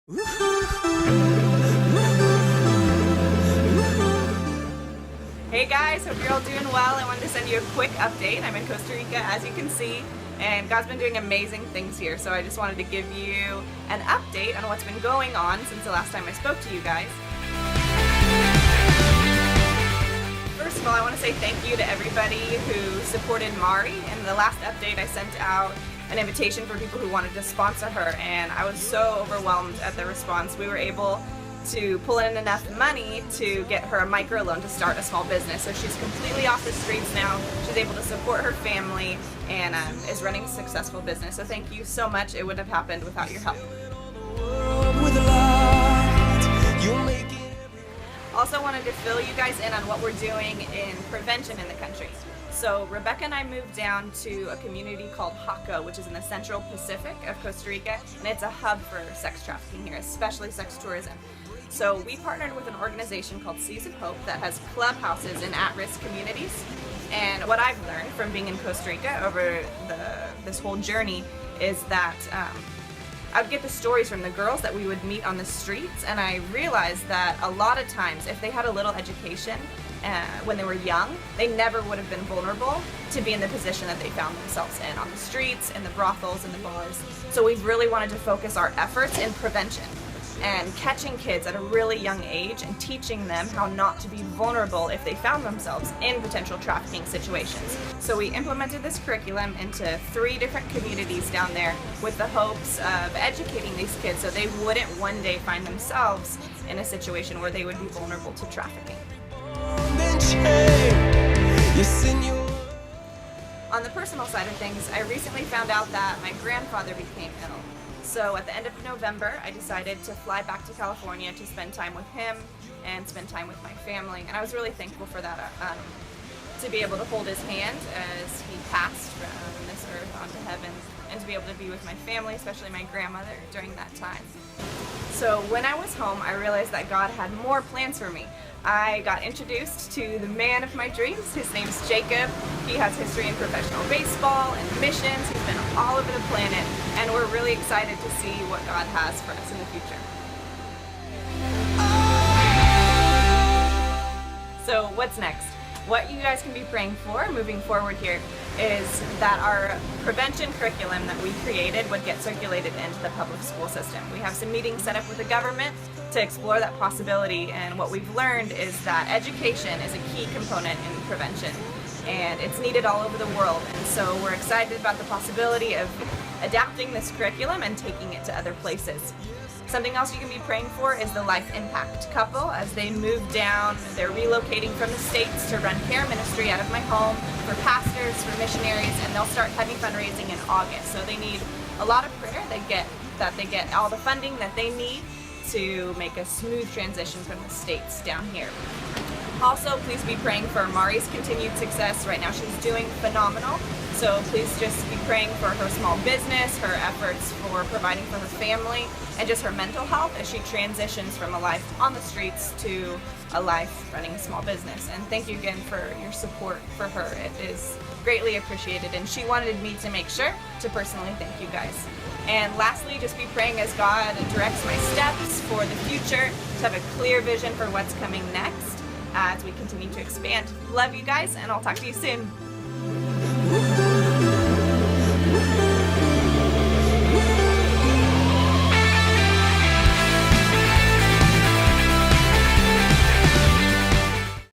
Hey guys, hope you're all doing well. I wanted to send you a quick update. I'm in Costa Rica, as you can see, and God's been doing amazing things here. So I just wanted to give you an update on what's been going on since the last time I spoke to you guys. First of all, I want to say thank you to everybody who supported Mari. In the last update, I sent out an invitation for people who wanted to sponsor her, and I was so overwhelmed at the response. We were able to pull in enough money to get her a microloan to start a small business. So she's completely off the streets now. She's able to support her family and is running a successful business. So thank you so much. It wouldn't have happened without your help. Also wanted to fill you guys in on what we're doing in prevention in the country. So Rebecca and I moved down to a community called Jaco, which is in the Central Pacific of Costa Rica, and it's a hub for sex trafficking here, especially sex tourism. So we partnered with an organization called Seas of Hope that has clubhouses in at-risk communities. And what I've learned from being in Costa Rica over this whole journey is that I would get the stories from the girls that we would meet on the streets, and I realized that a lot of times if they had a little education when they were young, they never would have been vulnerable to be in the position that they found themselves in on the streets, in the brothels, in the bars. So we've really wanted to focus our efforts in prevention and catching kids at a really young age and teaching them how not to be vulnerable if they found themselves in potential trafficking situations. So we implemented this curriculum into 3 different communities down there with the hopes of educating these kids so they wouldn't one day find themselves in a situation where they would be vulnerable to trafficking. On the personal side of things, I recently found out that my grandfather became ill. So at the end of November, I decided to fly back to California to spend time with him and spend time with my family. And I was really thankful for that, to be able to hold his hand as he passed from this earth onto heaven, and to be able to be with my family, especially my grandmother, during that time. So when I was home, I realized that God had more plans for me. I got introduced to the man of my dreams. His name's Jacob. He has history in professional baseball and missions. He's been all over the planet, and we're really excited to see what God has for us in the future. So what's next? What you guys can be praying for moving forward here is that our prevention curriculum that we created would get circulated into the public school system. We have some meetings set up with the government to explore that possibility, and what we've learned is that education is a key component in prevention, and it's needed all over the world. And so we're excited about the possibility of adapting this curriculum and taking it to other places. Something else you can be praying for is the Life Impact couple. As they move down, they're relocating from the States to run care ministry out of my home for pastors, for missionaries, and they'll start heavy fundraising in August. So they need a lot of prayer. They get all the funding that they need to make a smooth transition from the States down here. Also, please be praying for Mari's continued success. Right now she's doing phenomenal. So please just be praying for her small business, her efforts for providing for her family, and just her mental health as she transitions from a life on the streets to a life running a small business. And thank you again for your support for her. It is greatly appreciated, and she wanted me to make sure to personally thank you guys. And lastly, just be praying as God directs my steps for the future, to have a clear vision for what's coming next as we continue to expand. Love you guys, and I'll talk to you soon.